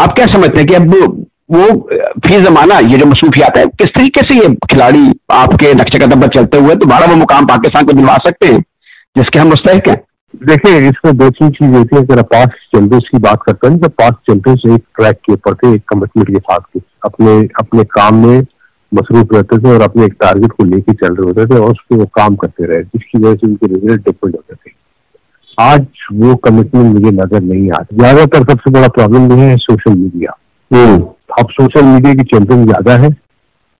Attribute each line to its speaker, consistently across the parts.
Speaker 1: آپ کیا سمجھتے ہیں کہ اب وہ فی زمانہ یہ جو مصروفیات ہے کس طریقے سے یہ کھلاڑی آپ کے نقش قدم پر چلتے ہوئے دوبارہ وہ مقام پاکستان کو دلوا سکتے ہیں جس کے ہم مستحق ہیں؟
Speaker 2: دیکھیں اس میں دو تین چیز ہوتی ہے. اگر پاس چیمپئنز کی بات کرتے ہیں تو پاس چیمپئنز ایک ٹریک کے اوپر تھے, ایک کمٹمنٹ کے ساتھ اپنے کام میں مصروف رہتے تھے اور اپنے ایک ٹارگیٹ کو لے کے چل رہے ہوتے تھے اور اس پہ وہ کام کرتے رہے, جس کی وجہ سے ان کے ریزلٹ ڈفرینٹ ہوتے تھے. آج وہ کمٹمنٹ مجھے نظر نہیں آتی. زیادہ تر سب سے بڑا پرابلم یہ ہے سوشل میڈیا. اب سوشل میڈیا کی چیمپئن زیادہ ہے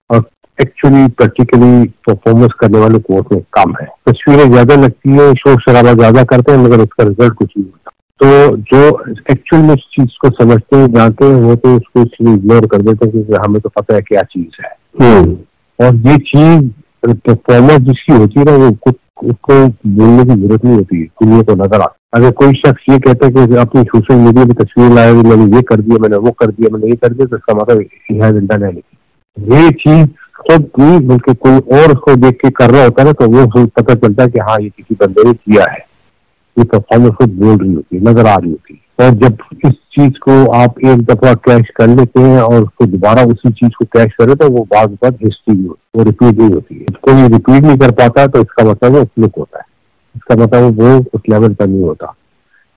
Speaker 2: اور ایکچولی پریکٹیکلی پرفارمنس کرنے والے کورٹ میں کم ہے. تصویریں زیادہ لگتی ہیں, شور شرابہ زیادہ کرتے ہیں, مگر اس کا رزلٹ کچھ نہیں ہوتا. تو جو ایکچوئل میں اس چیز کو سمجھتے ہیں جانتے ہیں وہ تو اس کو اس لیے اگنور کر دیتے ہیں کیونکہ ہمیں تو پتہ ہے کیا چیز ہے. اور یہ چیز پرفارمنس جس کی ہوتی ہے نا وہ اس کو بولنے کی ضرورت نہیں ہوتی ہے, دنیا کو نظر آتا. اگر کوئی شخص یہ کہتا ہے کہ اپنی سوشل میڈیا پہ تصویر لائے میں نے یہ کر دیا, میں نے وہ کر دیا, میں نے یہ کر دیا, تو اس کا مطلب یہ چیز خود نہیں بلکہ کوئی اور اس کو دیکھ کے کر رہا ہوتا ہے نا تو وہ پتہ چلتا ہے کہ ہاں یہ کسی بندے نے کیا ہے. یہ پرفارمنس خود بول رہی ہوتی ہے, نظر آ رہی ہوتی ہے. اور جب اس چیز کو آپ ایک دفعہ کیش کر لیتے ہیں اور اس کو دوبارہ اسی چیز کو کیش کرے تو وہ بعض بات ہسٹری نہیں ہوتی, وہ ریپیٹ نہیں ہوتی ہے. کوئی ریپیٹ نہیں کر پاتا تو اس کا مطلب وہ فلپ ہوتا ہے, اس کا مطلب وہ اس لیول پر نہیں ہوتا.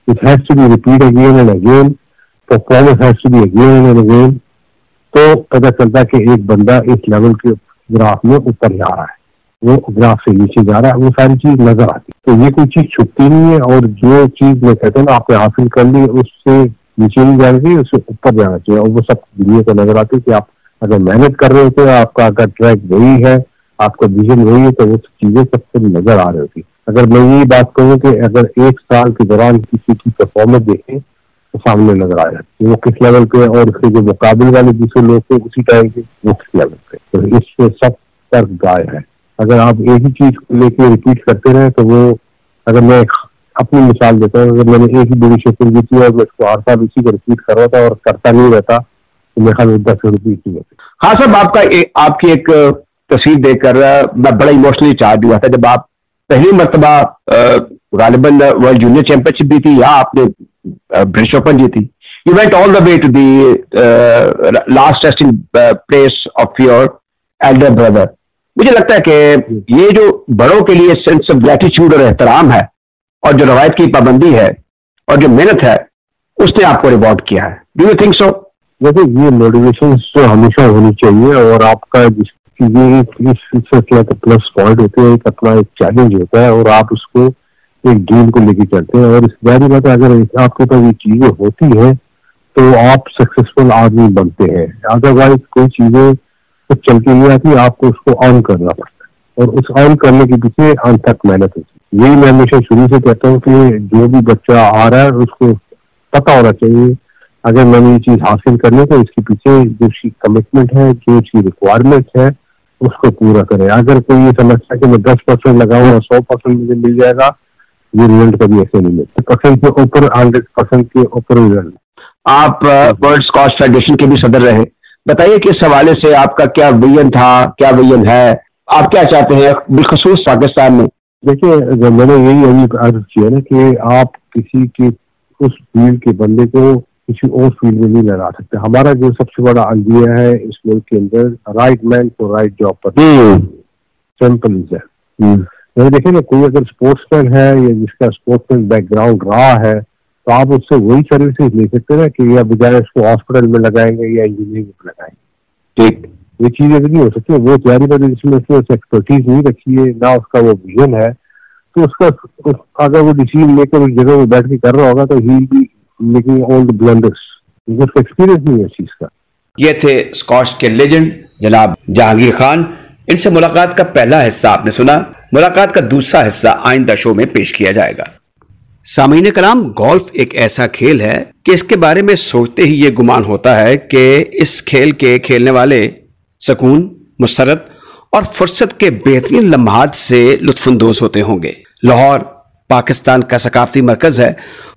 Speaker 2: It has to be repeated again and again. Performance has to be again and again. تو پتہ چلتا ہے کہ ایک بندہ اس لیول کے گراف میں اوپر جا رہا ہے, وہ گراف سے نیچے جا رہا ہے, وہ ساری چیز نظر آتی ہے. تو یہ کوئی چیز چھپتی نہیں ہے, اور جو چیز میں کہتا ہوں نا آپ نے حاصل کر لی اس سے نیچے نہیں جانا چاہیے, اس سے اوپر جانا چاہیے. اور وہ سب دنیا کو نظر آتی ہے کہ آپ اگر محنت کر رہے ہوتے, آپ کا اگر ٹریک وہی ہے, آپ کا ویژن وہی ہے, تو وہ چیزیں سب کو نظر آ رہی ہوتی. اگر میں یہ بات کہوں کہ اگر ایک سال کے دوران کسی کی پرفارمنس دیکھیں تو سامنے نظر آ جاتی ہے وہ کس لیول پہ, اور اس کے جو مقابل والے دوسرے لوگ تھے اسی ٹائم کے وہ کس لیول پہ. تو اس سے سب فرق گائے ہے. اگر آپ ایک ہی چیز کو لے کے ریپیٹ کرتے رہے تو وہ, اگر میں اپنی مثال دیتا ہوں, اگر میں نے ایک ہی بڑی شکل جیتی اور میں اس کو ہر سال اسی کو ریپیٹ کر رہا تھا اور کرتا نہیں رہتا تو میرے خیال میں 10 ریپیٹ نہیں ہوتی.
Speaker 1: ہاں صاحب, آپ کی ایک تصویر دیکھ کر میں بڑا ایموشنلی چارج ہوا تھا جب آپ پہلی مرتبہ غالباً ورلڈ جونیئر چیمپئن شپ جیتی یا آپ نے برٹش اوپن جیتی. You went all the way to the last resting place of your elder brother. مجھے لگتا ہے کہ یہ جو بڑوں کے لیے سینس آف گریٹیچیوڈ اور احترام ہے اور جو روایت کی پابندی ہے اور جو محنت ہے اس نے آپ کو ریوارڈ کیا ہے. Do you think so?
Speaker 2: دیکھیں یہ موٹیویشن تو ہمیشہ ہونی چاہیے, اور آپ کا یہ پلس پوائنٹ ہوتے ہیں, ایک اپنا ایک چیلنج ہوتا ہے اور آپ اس کو ایک گیم کو لے کے چلتے ہیں. اور اس ظاہری بات ہے اگر آپ کے پاس یہ چیزیں ہوتی ہیں تو آپ سکسیسفل آدمی بنتے ہیں. ادروائز کوئی چیزیں کچھ چل کے نہیں آتی, آپ کو اس کو آن کرنا پڑتا ہے, اور اس آن کرنے کے پیچھے انتھک محنت ہوتی ہے. یہی میں ہمیشہ شروع سے کہتا ہوں کہ جو بھی بچہ آ رہا ہے اس کو پتا ہونا چاہیے اگر میں نے یہ چیز حاصل کرنے تو اس کے پیچھے جو اس کی کمٹمنٹ ہے, جو اس کی ریکوائرمنٹ ہے اس کو پورا کرے. اگر کوئی یہ سمجھتا ہے کہ میں 10% لگاؤں اور 100% مجھے مل جائے گا, یہ ریزلٹ کبھی ایسے نہیں ملتے. پرسنٹ کے اوپر 100% کے اوپر ریزلٹ.
Speaker 1: آپ ورلڈ اسکواش فیڈریشن کے بھی صدر رہے, بتائیے کہ اس حوالے سے آپ کا کیا ویژن تھا, کیا ویژن ہے, آپ کیا چاہتے ہیں بالخصوص پاکستان میں؟
Speaker 2: دیکھیے میں نے یہی ابھی عرض کیا نا کہ آپ کسی کے اس فیلڈ کے بندے کو کسی اور فیلڈ میں نہیں لگا سکتے. ہمارا جو سب سے بڑا اندیہ ہے اس ملک کے اندر, رائٹ مین فور رائٹ جاب پر, سمپل ہے. دیکھیں نا کوئی اگر اسپورٹس مین ہے یا جس کا اسپورٹس مین بیک گراؤنڈ رہا ہے تو آپ اس سے وہی سروسز لے سکتے ہیں کہ یا بجائے اس کو ہاسپٹل میں لگائیں گے یا انجینئرنگ میں لگائیں گے. ٹھیک, یہ چیزیں نہیں ہو سکتی. وہ تیاری پر جس میں اس نے ایکسپرٹیز نہیں رکھی ہے, نہ اس کا وہ ویژن ہے, تو اس کا اگر وہ ڈیسیژن لے کر اس جگہ میں بیٹھ کے کر رہا ہوگا تو ہی بھی میکنگ آل دی بلنڈرز, اس کا ایکسپیرینس نہیں ہے اس چیز کا.
Speaker 3: یہ تھے اسکواش کے لیجنڈ جناب جہانگیر خان. ان سے ملاقات کا پہلا حصہ آپ نے سنا, ملاقات کا دوسرا حصہ آئندہ شو میں پیش کیا جائے گا. سامعین کرام, گولف ایک ایسا کھیل ہے کہ اس کے بارے میں سوچتے ہی یہ گمان ہوتا ہے کہ اس کھیل کے کھیلنے والے سکون, مسرت اور فرصت کے بہترین لمحات سے لطف اندوز ہوتے ہوں گے. لاہور پاکستان کا ثقافتی مرکز ہے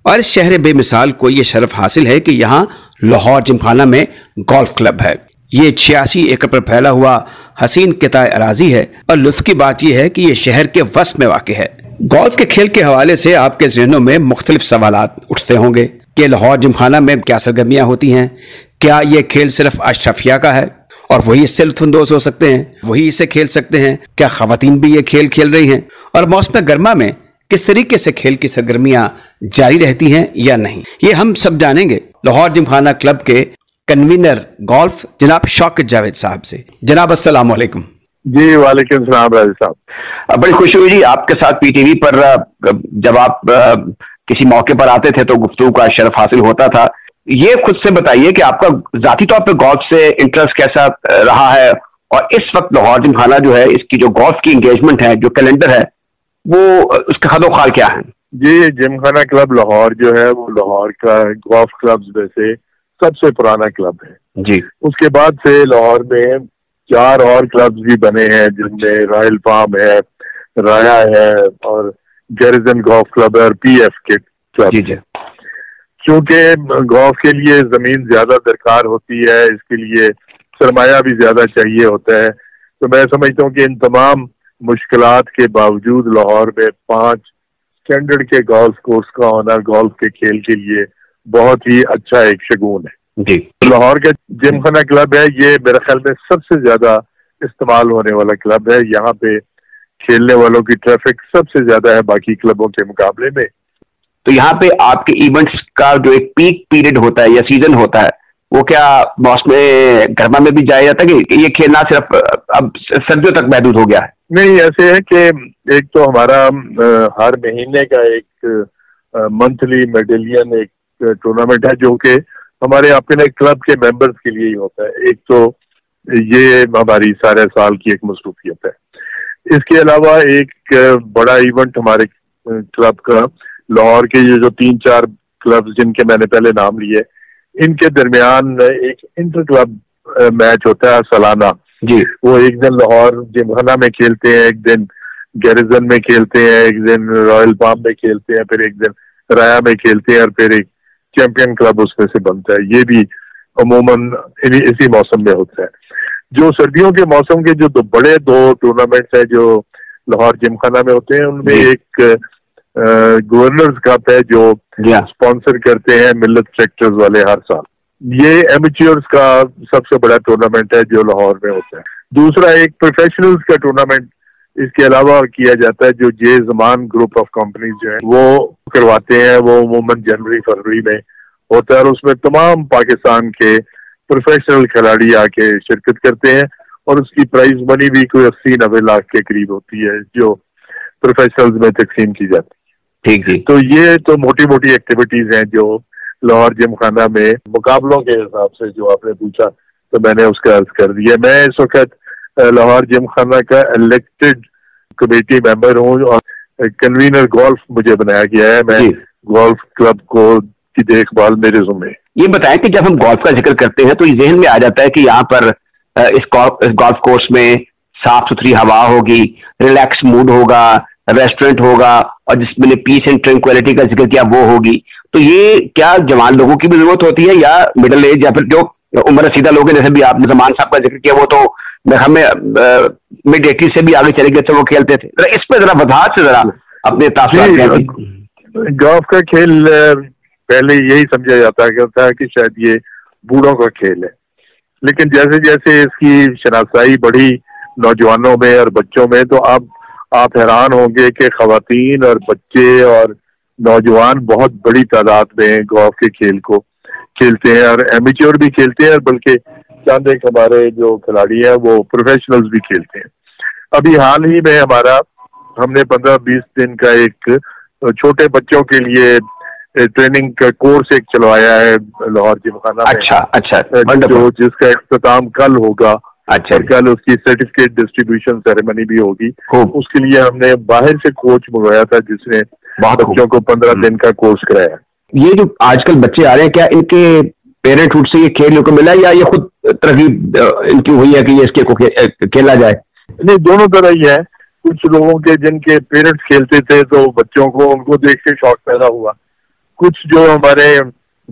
Speaker 3: اور اس شہر بے مثال کو یہ شرف حاصل ہے کہ یہاں لاہور جمخانہ میں گولف کلب ہے. یہ 86 ایکڑ پر پھیلا ہوا حسین قطع اراضی ہے, اور لطف کی بات یہ ہے کہ یہ شہر کے وسط میں واقع ہے. گولف کے کھیل کے حوالے سے آپ کے ذہنوں میں مختلف سوالات اٹھتے ہوں گے. کہ لاہور جمخانہ میں کیا سرگرمیاں ہوتی ہیں؟ کیا یہ کھیل صرف اشرفیہ کا ہے اور وہی اس سے لطف اندوز ہو سکتے ہیں، وہی اسے کھیل سکتے ہیں؟ کیا خواتین بھی یہ کھیل کھیل رہی ہیں؟ اور موسم گرما میں کس طریقے سے کھیل کی سرگرمیاں جاری رہتی ہیں یا نہیں، یہ ہم سب جانیں گے لاہور جمخانہ کلب کے کنوینر گولف جناب شوکت جاوید صاحب سے۔ جناب السلام علیکم۔
Speaker 2: جی وعلیکم السلام راجی صاحب،
Speaker 1: بڑی خوشی ہوئی جی آپ کے ساتھ پی ٹی وی پر جب آپ کسی موقع پر آتے تھے تو گفتگو کا شرف حاصل ہوتا تھا۔ یہ خود سے بتائیے کہ آپ کا ذاتی طور پہ گولف سے انٹرسٹ کیسا رہا ہے، اور اس وقت لاہور جمخانہ جو ہے اس کی جو گولف کی انگیجمنٹ ہے، جو کیلنڈر ہے، وہ اس کا خد و خال کیا ہے؟
Speaker 2: جی جمخانہ کلب لاہور جو ہے وہ لاہور کا گولف کلبز میں سے سب سے پرانا کلب ہے
Speaker 1: جی۔
Speaker 2: اس کے بعد سے لاہور میں 4 اور کلبز بھی بنے ہیں، جن میں رائل پام ہے، رایا ہے، اور گیریزن گولف کلب ہے، اور پی ایف کے کلب۔
Speaker 1: جی جی۔
Speaker 2: چونکہ گولف کے لیے زمین زیادہ درکار ہوتی ہے، اس کے لیے سرمایہ بھی زیادہ چاہیے ہوتا ہے، تو میں سمجھتا ہوں کہ ان تمام مشکلات کے باوجود لاہور میں 5 اسٹینڈرڈ کے گولف کورس کا ہونا گولف کے کھیل کے لیے بہت ہی اچھا ایک شگون ہے۔
Speaker 1: جی۔
Speaker 2: لاہور کا جمخانہ کلب ہے، یہ میرے خیال میں سب سے زیادہ استعمال ہونے والا کلب ہے، یہاں پہ کھیلنے والوں کی ٹریفک سب سے زیادہ ہے باقی کلبوں کے مقابلے میں۔
Speaker 1: تو یہاں پہ آپ کے ایونٹس کا جو ایک پیک پیریڈ ہوتا ہے یا سیزن ہوتا ہے، وہ کیا موسم گرما میں بھی جایا جاتا ہے کہ یہ کھیلنا صرف اب سردیوں تک محدود ہو گیا ہے؟
Speaker 2: نہیں، ایسے ہے کہ ایک تو ہمارا ہر مہینے کا ایک منتھلی میڈلین ایک ٹورنامنٹ ہے جو کہ ہمارے اپنے کلب کے ممبرز کے لیے ہی ہوتا ہے۔ ایک تو یہ ہماری سارے سال کی ایک مصروفیت ہے۔ اس کے علاوہ ایک بڑا ایونٹ ہمارے کلب کا لاہور کے یہ جو 3-4 کلبز جن کے میں نے پہلے نام لیے، ان کے درمیان ایک انٹر کلب میچ ہوتا ہے سالانہ۔
Speaker 1: جی۔
Speaker 2: وہ ایک دن لاہور جمخانہ میں کھیلتے ہیں، ایک دن گیریزن میں کھیلتے ہیں، ایک دن رائل پام میں کھیلتے ہیں، پھر ایک دن رایا میں کھیلتے ہیں، اور پھر ایک چیمپئن کلب اس میں سے بنتا ہے۔ یہ بھی عموماً اسی موسم میں ہوتا ہے۔ جو سردیوں کے موسم کے جو بڑے 2 ٹورنامنٹس ہیں جو لاہور جمخانہ میں ہوتے ہیں، ان میں ایک گورنرز کپ ہے جو اسپانسر کرتے ہیں ملت سیکٹرز والے ہر سال۔ یہ ایمیچیورز کا سب سے بڑا ٹورنامنٹ ہے جو لاہور میں ہوتا ہے۔ دوسرا ایک پروفیشنلز کا ٹورنامنٹ اس کے علاوہ کیا جاتا ہے جو جے زمان گروپ آف کمپنیز جو ہیں وہ کرواتے ہیں، وہ عموماً جنوری فروری میں ہوتا ہے، اور اس میں تمام پاکستان کے پروفیشنل کھلاڑی آ کے شرکت کرتے ہیں، اور اس کی پرائز منی بھی کوئی 80-90 لاکھ کے قریب ہوتی ہے جو پروفیشنلز میں تقسیم کی جاتی ہے۔
Speaker 1: ٹھیک جی۔
Speaker 2: تو یہ تو موٹی موٹی ایکٹیویٹیز ہیں جو لاہور جمخانہ میں مقابلوں کے حساب سے جو آپ نے پوچھا تو میں نے اس کا عرض کر دیا۔ میں اس وقت لاہور جمخانہ کا الیکٹڈ کمیٹی ممبر ہوں، اور کنوینر گولف مجھے بنایا گیا ہے۔ میں گولف کلب کو کی دیکھ بھال میرے ذمہ ہے۔
Speaker 1: یہ بتائیں کہ جب ہم گولف کا ذکر کرتے ہیں تو یہ ذہن میں آ جاتا ہے کہ یہاں پر اس گولف کورس میں صاف ستھری ہوا ہوگی، ریلیکس موڈ ہوگا، ریسٹورنٹ ہوگا، اور جس میں نے پیس اینڈ ٹرینکویلٹی کا ذکر کیا وہ ہوگی۔ تو یہ کیا جوان لوگوں کی بھی ضرورت ہوتی ہے، یا مڈل ایج، یا پھر جو عمر رسیدہ لوگ ہیں جیسے بھی آپ نے زمان صاحب کا ذکر کیا، وہ تو ہمیں مڈ 80 سے بھی آگے چلے گئے تھے، وہ کھیلتے تھے؟ اس پہ ذرا وضاحت سے ذرا اپنے تاثرات۔
Speaker 2: گولف کا کھیل پہلے یہی سمجھا جاتا تھا کہ شاید یہ بوڑھوں کا کھیل ہے، لیکن جیسے جیسے اس کی شناسائی بڑھی نوجوانوں میں اور بچوں میں، تو اب آپ حیران ہوں گے کہ خواتین اور بچے اور نوجوان بہت بڑی تعداد میں گولف کے کھیل کو کھیلتے ہیں، اور ایمیچور بھی کھیلتے ہیں، اور بلکہ چند ایک ہمارے جو کھلاڑی ہیں وہ پروفیشنلز بھی کھیلتے ہیں۔ ابھی حال ہی میں ہم نے 15-20 دن کا ایک چھوٹے بچوں کے لیے ٹریننگ کا کورس ایک چلوایا ہے لاہور جمخانہ میں۔
Speaker 1: اچھا،
Speaker 2: جس کا اختتام کل ہوگا، اور کل اس کی سرٹیفکیٹ ڈسٹریبیوشن سیریمنی بھی ہوگی۔ اس کے لیے ہم نے باہر سے کوچ منگوایا تھا جس نے بچوں کو 15 دن کا کورس کرایا۔
Speaker 1: یہ جو آج کل بچے آ رہے ہیں، کیا ان کے پیرنٹ ہوڈ سے یہ کھیل کو ملا، یا یہ خود ترغیب ان کی ہوئی ہے کہ یہ اس کو کھیلا جائے؟
Speaker 2: نہیں، دونوں طرح ہی ہے۔ کچھ لوگوں کے جن کے پیرنٹس کھیلتے تھے تو بچوں کو ان کو دیکھ کے شوق پیدا ہوا۔ کچھ جو ہمارے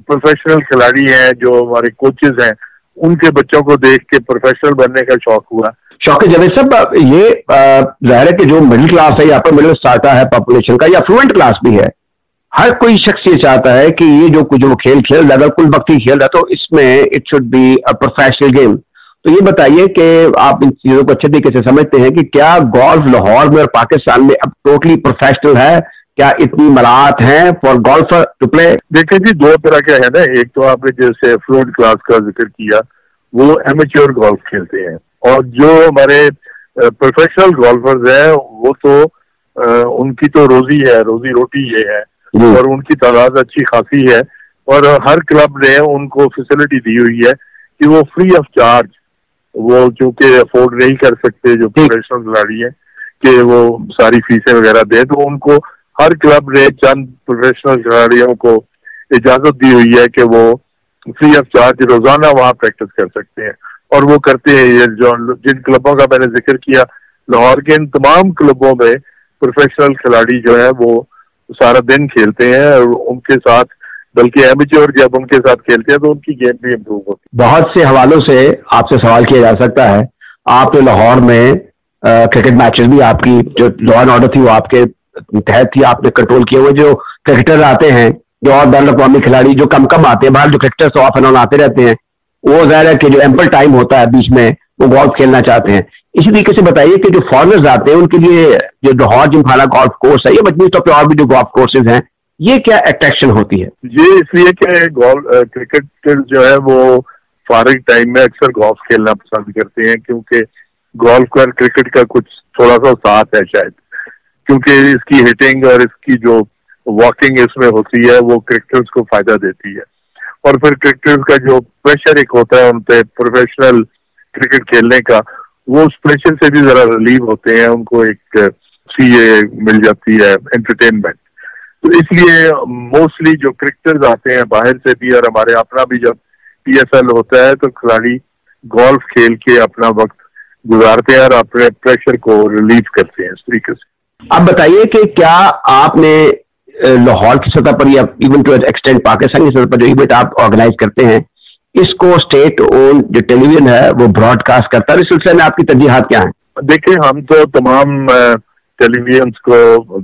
Speaker 2: پروفیشنل کھلاڑی ہیں، جو ہمارے کوچز ہیں، ان کے بچوں کو دیکھ کے پروفیشنل بننے کا شوق ہوا۔
Speaker 1: شوکت جاوید صاحب، یہ ظاہر ہے کہ جو مڈل کلاس ہے یا اپر مڈل سٹاٹا ہے پاپولیشن کا، یا فلوئنٹ کلاس بھی ہے، ہر کوئی شخص یہ چاہتا ہے کہ یہ جو وہ کھیل کھیل رہا ہے، اگر کل وقت ہی کھیل رہا ہے تو اس میں it should be a professional game. تو یہ بتائیے کہ آپ ان چیزوں کو اچھے طریقے سے سمجھتے ہیں کہ کیا گولف لاہور میں اور پاکستان میں اب ٹوٹلی پروفیشنل ہے؟ کیا اتنی مراعات ہیں فار گولفر ٹو پلے؟
Speaker 2: دیکھیں جی، دو طرح کے ہے نا. ایک تو آپ نے جیسے فلوئنٹ کلاس کا ذکر کیا، وہ ایمیچور گولف کھیلتے ہیں، اور جو ہمارے پروفیشنل گولفرز ہیں وہ تو ان کی تو روزی ہے، روزی روٹی یہ ہے، اور ان کی تعداد اچھی خاصی ہے، اور ہر کلب نے ان کو فیسلٹی دی ہوئی ہے کہ وہ فری آف چارج، وہ چونکہ افورڈ نہیں کر سکتے جو پروفیشنل کھلاڑی ہیں کہ وہ ساری فیسیں وغیرہ دیں، تو ان کو ہر کلب نے چند پروفیشنل کھلاڑیوں کو اجازت دی ہوئی ہے کہ وہ فری آف چارج روزانہ وہاں پریکٹس کر سکتے ہیں، اور وہ کرتے ہیں. یہ جو جن کلبوں کا میں نے ذکر کیا، لاہور کے ان تمام کلبوں میں پروفیشنل کھلاڑی جو ہے وہ سارا دن کھیلتے ہیں، اور ان کے ساتھ بلکہ ایمیچور جب ان کے ساتھ کھیلتے ہیں تو ان کی گیم بھی امپروو ہوتی ہے.
Speaker 1: بہت سے حوالوں سے آپ سے سوال کیا جا سکتا ہے. آپ نے لاہور میں کرکٹ میچز بھی، آپ کی جو لا اینڈ آرڈر تھی وہ آپ کے تحت تھی، آپ نے کنٹرول کیے ہوئے. جو کرکٹر آتے ہیں، جو اور بین الاقوامی کھلاڑی جو کم آتے ہیں، باہر جو کرکٹر تو آف اینڈ آن آتے رہتے ہیں، وہ ظاہر ہے کہ جو ایمپل ٹائم ہوتا ہے بیچ میں وہ گولف کھیلنا چاہتے ہیں. اسی طریقے سے بتائیے کہ جو فارنرز آتے ہیں ان کے لیے جو لاہور جمخانہ گولف کورس ہے، یہ مجموعی طور پہ اور بھی جو گولف کورسز ہیں، یہ کیا اٹریکشن ہوتی ہے؟
Speaker 2: یہ اس لیے کہ کرکٹر جو ہے وہ فارغ ٹائم میں اکثر گولف کھیلنا پسند کرتے ہیں، کیونکہ گولف کا کرکٹ کا کچھ تھوڑا سا ساتھ ہے شاید، کیونکہ اس کی ہٹنگ اور اس کی جو واکنگ اس میں ہوتی ہے وہ کرکٹرز کو فائدہ دیتی ہے. اور پھر کرکٹرز کا جو پریشر ایک ہوتا ہے ان پہ پروفیشنل کرکٹ کھیلنے کا، وہ اس پریشر سے بھی ذرا ریلیو ہوتے ہیں، ان کو ایک مل جاتی ہے انٹرٹینمنٹ. تو اس لیے موسٹلی جو کرکٹرز آتے ہیں باہر سے بھی، اور ہمارے اپنا بھی جب پی ایس ایل ہوتا ہے تو کھلاڑی گولف کھیل کے اپنا وقت گزارتے ہیں اور اپنے پریشر کو ریلیو کرتے ہیں اس طریقے سے.
Speaker 1: اب بتائیے کہ کیا آپ نے لاہور کی سطح پر یا ایون ٹو ایکسٹینڈ پاکستان کی سطح پر جو ایونٹ آپ آرگنائز کرتے ہیں، اس کو اسٹیٹ اون جو ٹیلی ویژن ہے وہ براڈ کاسٹ کرتا ہے؟ اس سلسلے میں آپ کی ترجیحات کیا ہیں؟
Speaker 2: دیکھیں، ہم تو تمام ٹیلی ویژنس کو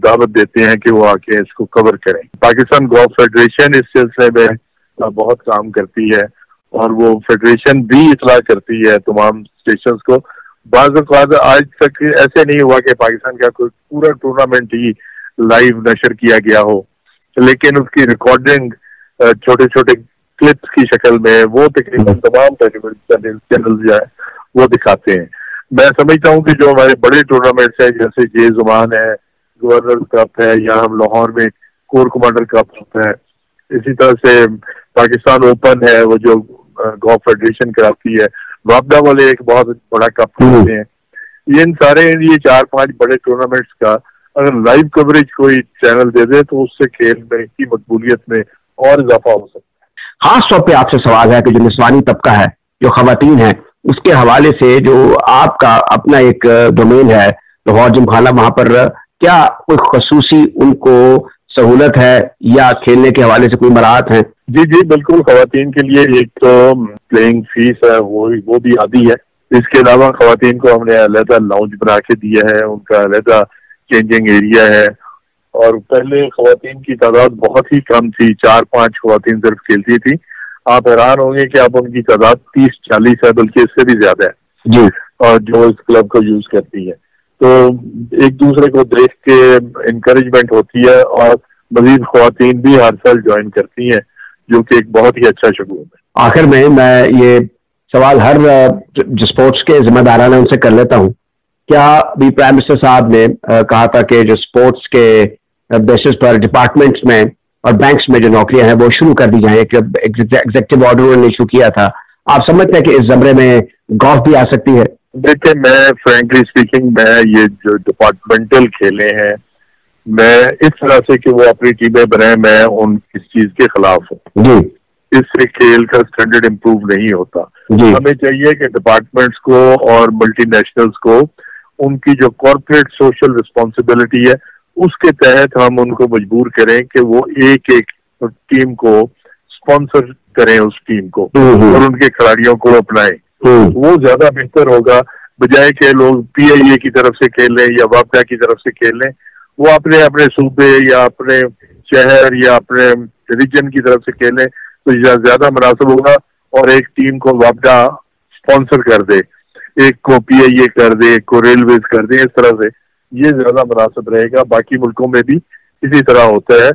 Speaker 2: دعوت دیتے ہیں کہ وہ آ کے اس کو کور کریں. پاکستان گولف فیڈریشن اس سلسلے میں بہت کام کرتی ہے، اور وہ فیڈریشن بھی اطلاع کرتی ہے تمام اسٹیشنز کو. بعض اوقات آج تک ایسے نہیں ہوا کہ پاکستان کا کوئی پورا ٹورنامنٹ ہی لائیو نشر کیا گیا ہو، لیکن اس کی ریکارڈنگ چھوٹے چھوٹے کلپس کی شکل میں وہ تقریباً تمام چینل جو ہے وہ دکھاتے ہیں. میں سمجھتا ہوں کہ جو ہمارے بڑے ٹورنامنٹس ہیں جیسے جے زمان ہے، گورنر کپ ہے، یا ہم لاہور میں کور کمانڈر کپ ہے، اسی طرح سے پاکستان اوپن ہے وہ جو گولف فیڈریشن کراتی ہے، وابدہ والے ایک بہت بڑا کپ کھیلتے ہیں. ان سارے یہ 4-5 بڑے ٹورنامنٹس کا اگر لائیو کوریج کوئی چینل دے دے تو اس سے کھیل میں کی مقبولیت میں اور اضافہ ہو سکتا ہے.
Speaker 1: خاص طور پہ آپ سے سوال ہے کہ جو نسوانی طبقہ ہے، جو خواتین ہیں، اس کے حوالے سے جو آپ کا اپنا ایک ڈومین ہے لاہور جمخانہ، وہاں پر کیا کوئی خصوصی ان کو سہولت ہے یا کھیلنے کے حوالے سے کوئی مراعات ہیں؟
Speaker 2: جی بالکل. خواتین کے لیے ایک تو پلینگ فیس ہے وہ بھی عادی ہے. اس کے علاوہ خواتین کو ہم نے علیحدہ لاؤنج بنا کے دیا ہے، ان کا علیحدہ چینجنگ ایریا ہے. اور پہلے خواتین کی تعداد بہت ہی کم تھی، 4-5 خواتین صرف کھیلتی تھی. آپ حیران ہوں گے کہ اب ان کی تعداد 30-40 ہے، بلکہ اس سے بھی زیادہ ہے
Speaker 1: جی،
Speaker 2: اور جو اس کلب کو یوز کرتی ہے. تو ایک دوسرے کو دیکھ کے انکریجمنٹ ہوتی ہے، اور مزید خواتین بھی ہر سال جوائن کرتی ہیں، جو کہ ایک بہت ہی اچھا شگون ہے.
Speaker 1: آخر میں یہ سوال ہر جو اسپورٹس کے ذمہ داران ہیں ان سے کر لیتا ہوں. کیا بھی پرائم منسٹر صاحب نے کہا تھا کہ جو اسپورٹس کے بیسس پر ڈپارٹمنٹس میں اور بینکس میں جو نوکریاں ہیں وہ شروع کر دی جائیں؟ ایک ایگزیکٹو آرڈر انہوں نے ایشو کیا تھا. آپ سمجھتے ہیں کہ اس زمرے میں گولف بھی آ سکتی ہے؟
Speaker 2: دیکھیں، میں فرینکلی اسپیکنگ میں یہ جو ڈپارٹمنٹل کھیلے ہیں، میں اس طرح سے کہ وہ اپنی ٹیمیں بنائیں، میں ان اس چیز کے خلاف ہوں.
Speaker 1: جی،
Speaker 2: اس سے کھیل کا سٹینڈرڈ امپروو نہیں ہوتا.
Speaker 1: جی،
Speaker 2: ہمیں چاہیے کہ ڈپارٹمنٹس کو اور ملٹی نیشنلز کو ان کی جو کارپوریٹ سوشل رسپانسبلٹی ہے اس کے تحت ہم ان کو مجبور کریں کہ وہ ایک ٹیم کو اسپانسر کریں، اس ٹیم کو، اور ان کے کھلاڑیوں کو اپنائیں. وہ زیادہ بہتر ہوگا بجائے کہ لوگ پی آئی اے کی طرف سے کھیل لیں یا وابدہ کی طرف سے کھیل لیں. وہ اپنے اپنے صوبے یا اپنے شہر یا اپنے ریجن کی طرف سے کھیلیں تو زیادہ مناسب ہوگا، اور ایک ٹیم کو وابڈا اسپانسر کر دے، ایک کو پی آئی اے کر دے، ایک کو ریلویز کر دے، اس طرح سے یہ زیادہ مناسب رہے گا۔ باقی ملکوں میں بھی اسی طرح ہوتا ہے،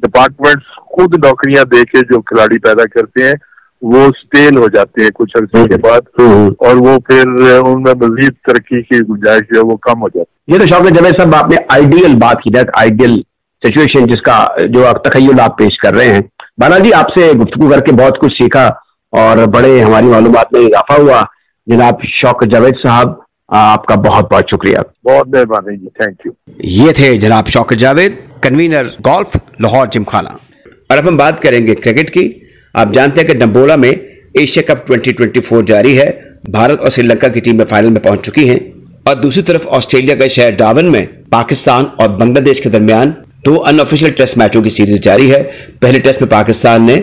Speaker 2: ڈپارٹمنٹس خود نوکریاں دے کے جو کھلاڑی پیدا کرتے ہیں وہ اسٹیل ہو جاتے ہیں کچھ عرصے کے بعد، اور وہ پھر ان میں مزید ترقی کی گنجائش جو ہے وہ کم ہو جاتی ہے۔
Speaker 1: یہ تو شوکت جاوید صاحب آپ نے آئیڈیل بات کی، آئیڈیل سچویشن جس کا جو تخیل آپ پیش کر رہے ہیں۔ بالا جی آپ سے گفتگو کر کے بہت کچھ سیکھا اور بڑے ہماری معلومات میں اضافہ ہوا۔ جناب شوکت جاوید صاحب آپ کا بہت بہت شکریہ۔
Speaker 2: بہت مہربانی جی، تھینک یو۔
Speaker 3: یہ تھے جناب شوکت جاوید، کنوینر گولف لاہور جم خانہ۔ اور اب ہم بات کریں گے کرکٹ کی۔ آپ جانتے ہیں کہ ڈمبولا میں ایشیا کپ 2024 جاری ہے۔ بھارت اور سری لنکا کی ٹیمیں فائنل میں پہنچ چکی ہیں، اور دوسری طرف آسٹریلیا کے شہر ڈارون میں پاکستان اور بنگلہ دیش کے درمیان 2 ان آفیشیل ٹیسٹ میچوں کی سیریز جاری ہے۔ پہلے ٹیسٹ میں پاکستان نے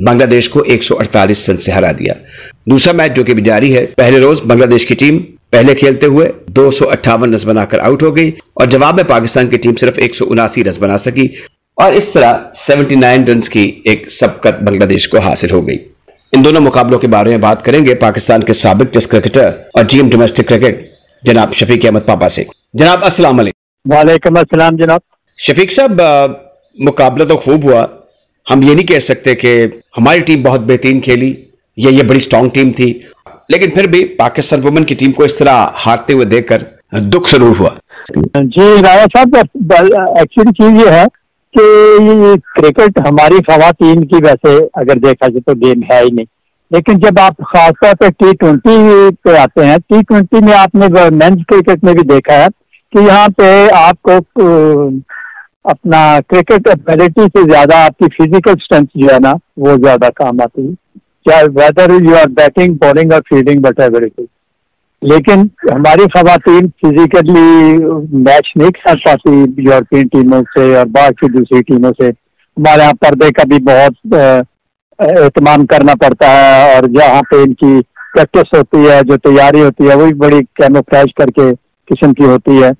Speaker 3: بنگلہ دیش کو 148 رن سے ہرا دیا۔ دوسرا میچ جو کہ بھی جاری ہے، پہلے روز بنگلہ دیش کی ٹیم پہلے کھیلتے ہوئے 258 رن بنا کر آؤٹ ہو گئی، اور جواب میں پاکستان کی ٹیم صرف 179 رن بنا سکی، اور اس طرح 79 رنز کی ایک سبقت بنگلہ دیش کو حاصل ہو گئی۔ ان دونوں مقابلوں کے بارے میں بات کریں گے پاکستان کے سابق ٹیسٹ کرکٹر اور جی ایم ڈومیسٹک کرکٹ جناب شفیق احمد پاپا سے۔ جناب السلام علیکم۔
Speaker 4: وعلیکم السلام جناب۔
Speaker 3: شفیق صاحب، مقابلہ تو خوب ہوا، ہم یہ نہیں کہہ سکتے کہ ہماری ٹیم بہت بہترین کھیلی یا یہ بڑی سٹرونگ ٹیم تھی، لیکن پھر بھی پاکستان وومن کی ٹیم کو اس طرح ہارتے ہوئے دیکھ کر دکھ ضرور ہوا۔
Speaker 4: جی رایا صاحب، ایکچولی چیز یہ ہے کہ کرکٹ ہماری خواتین کی ویسے اگر دیکھا جائے تو گیم ہے ہی نہیں، لیکن جب آپ خاص طور پہ T20 پہ آتے ہیں، T20 میں آپ نے مینز کرکٹ میں بھی دیکھا ہے کہ یہاں پہ آپ کو اپنا کرکٹ ایبلٹی سے زیادہ آپ کی فزیکل اسٹرینتھ جو ہے نا وہ زیادہ کام آتی ہے، چاہے whether you are batting, bowling اور fielding whatever it is. لیکن ہماری خواتین فزیکلی میچ نہیں کر پاتی یورپین ٹیموں سے اور باقی دوسری ٹیموں سے۔ ہمارے یہاں پردے کا بھی بہت اہتمام کرنا پڑتا ہے، اور جہاں پہ ان کی پریکٹس ہوتی ہے، جو تیاری ہوتی ہے، وہ بھی بڑی کیموفلیج کر کے قسم کی ہوتی ہے۔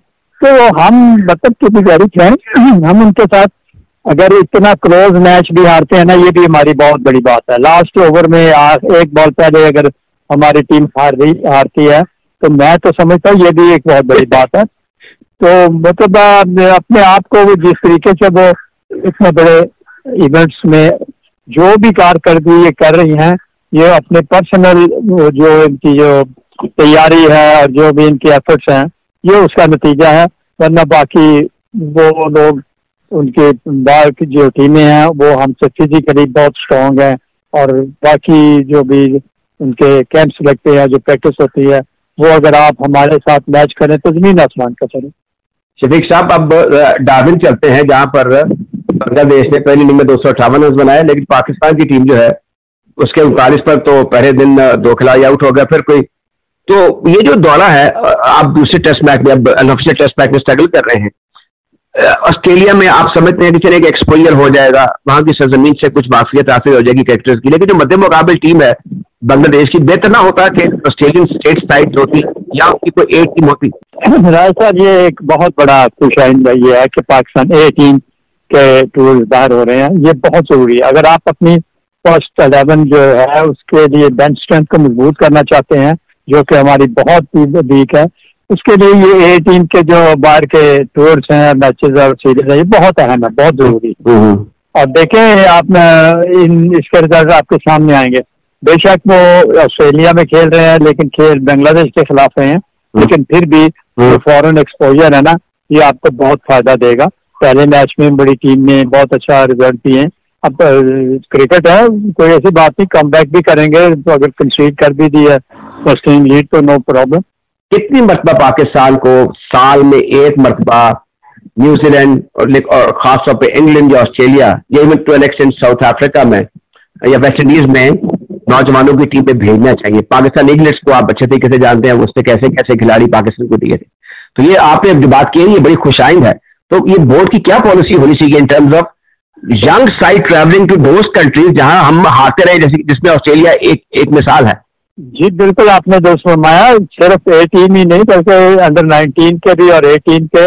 Speaker 4: تو ہم مطلب کہ بھی ویری فرینک، ہم ان کے ساتھ اگر اتنا کلوز میچ بھی ہارتے ہیں نا، یہ بھی ہماری بہت بڑی بات ہے۔ لاسٹ اوور میں ایک بال پہلے اگر ہماری ٹیم ہارتی ہے تو میں تو سمجھتا ہوں یہ بھی ایک بہت بڑی بات ہے۔ تو مطلب اپنے آپ کو جس طریقے سے وہ اتنے بڑے ایونٹس میں جو بھی کارکردگی یہ کر رہی ہیں، یہ اپنے پرسنل جو ان کی جو تیاری ہے اور جو بھی ان کے ایفرٹس ہیں، یہ اس کا نتیجہ ہے۔ ورنہ باقی وہ لوگ، ان کے باہر کی جو ٹیمیں ہیں وہ ہم سے فزیکلی بہت اسٹرانگ ہیں، اور باقی جو بھی ان کے کیمپس لگتے ہیں، جو پریکٹس ہوتی ہے، وہ اگر آپ ہمارے ساتھ میچ کریں تو زمین آسمان کا فرق۔
Speaker 1: شفیق صاحب اب ڈارون چلتے ہیں، جہاں پر بنگلہ دیش نے پہلی اننگ میں 258 رن بنائے، لیکن پاکستان کی ٹیم جو ہے اس کے 39 پر تو پہلے دن 2 کھلاڑی آؤٹ ہو گیا۔ پھر کوئی تو یہ جو دورہ ہے، آپ دوسرے ٹیسٹ میچ میں اب انآفیشیل ٹیسٹ میچ میں اسٹرگل کر رہے ہیں۔ آسٹریلیا میں آپ سمجھتے ہیں کہ چلے ایک ایکسپوجر ہو جائے گا، وہاں کی سرزمین سے کچھ معافیت حاصل ہو جائے گی کرکٹرز کی، لیکن جو مد مقابل ٹیم ہے بنگلہ دیش کی، بہتر نہ ہوتا کہ آسٹریلین اسٹیٹ سائڈ ہوتی یا ان کی کوئی ایک ٹیم ہوتی؟
Speaker 4: رائے صاحب، یہ ایک بہت بڑا خوش آئندہ یہ ہے کہ پاکستان اے ٹیم کے ٹور باہر ہو رہے ہیں، یہ بہت ضروری ہے۔ اگر آپ اپنی فرسٹ 11 جو ہے اس کے لیے بینچ اسٹرینتھ کو مضبوط کرنا چاہتے ہیں، جو کہ ہماری بہت ویک ہے، اس کے لیے یہ اے ٹیم کے جو باہر کے ٹورس ہیں، میچز اور سیریز ہیں، یہ بہت اہم ہے، بہت ضروری ہے۔ اور دیکھیں آپ اس کے رزلٹ آپ کے سامنے آئیں گے۔ بے شک وہ آسٹریلیا میں کھیل رہے ہیں، لیکن کھیل بنگلہ دیش کے خلاف رہے ہیں، لیکن پھر بھی جو فورن ایکسپوجر ہے نا، یہ آپ کو بہت فائدہ دے گا۔ پہلے میچ میں بڑی ٹیم نے بہت اچھا رزلٹ دیے ہیں۔ اب کرکٹ ہے، کوئی ایسی بات نہیں، کم بیک بھی کریں گے، تو اگر کنسیڈ کر بھی دی ہے فرسٹ اننگ لیڈ تو نو پرابلم۔
Speaker 1: کتنی مرتبہ پاکستان کو سال میں ایک مرتبہ نیوزی لینڈ اور خاص طور پہ انگلینڈ یا آسٹریلیا یا even to extent South Africa میں یا ویسٹ انڈیز میں نوجوانوں کی ٹیم پہ بھیجنا چاہیے؟ پاکستان انگلینڈس کو آپ اچھے طریقے سے جانتے ہیں، اس سے کیسے کیسے کھلاڑی پاکستان کو دیے تھے۔ تو یہ آپ نے جو بات کی ہے یہ بڑی خوش آئند ہے۔ تو یہ بورڈ کی کیا پالیسی ہونی چاہیے in terms of young side travelling to those countries جہاں ہم ہارتے رہے، جس میں آسٹریلیا ایک مثال ہے؟
Speaker 4: جی بالکل، آپ نے درست فرمایا۔ صرف اے ٹیم ہی نہیں بلکہ انڈر 19 کے بھی اور 18 کے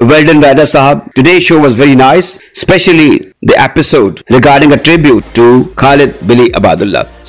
Speaker 3: Well done, Raja Sahab. Today's show was very nice, especially the episode regarding a tribute to Khalid Billy Abadullah.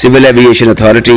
Speaker 3: Civil Aviation Authority,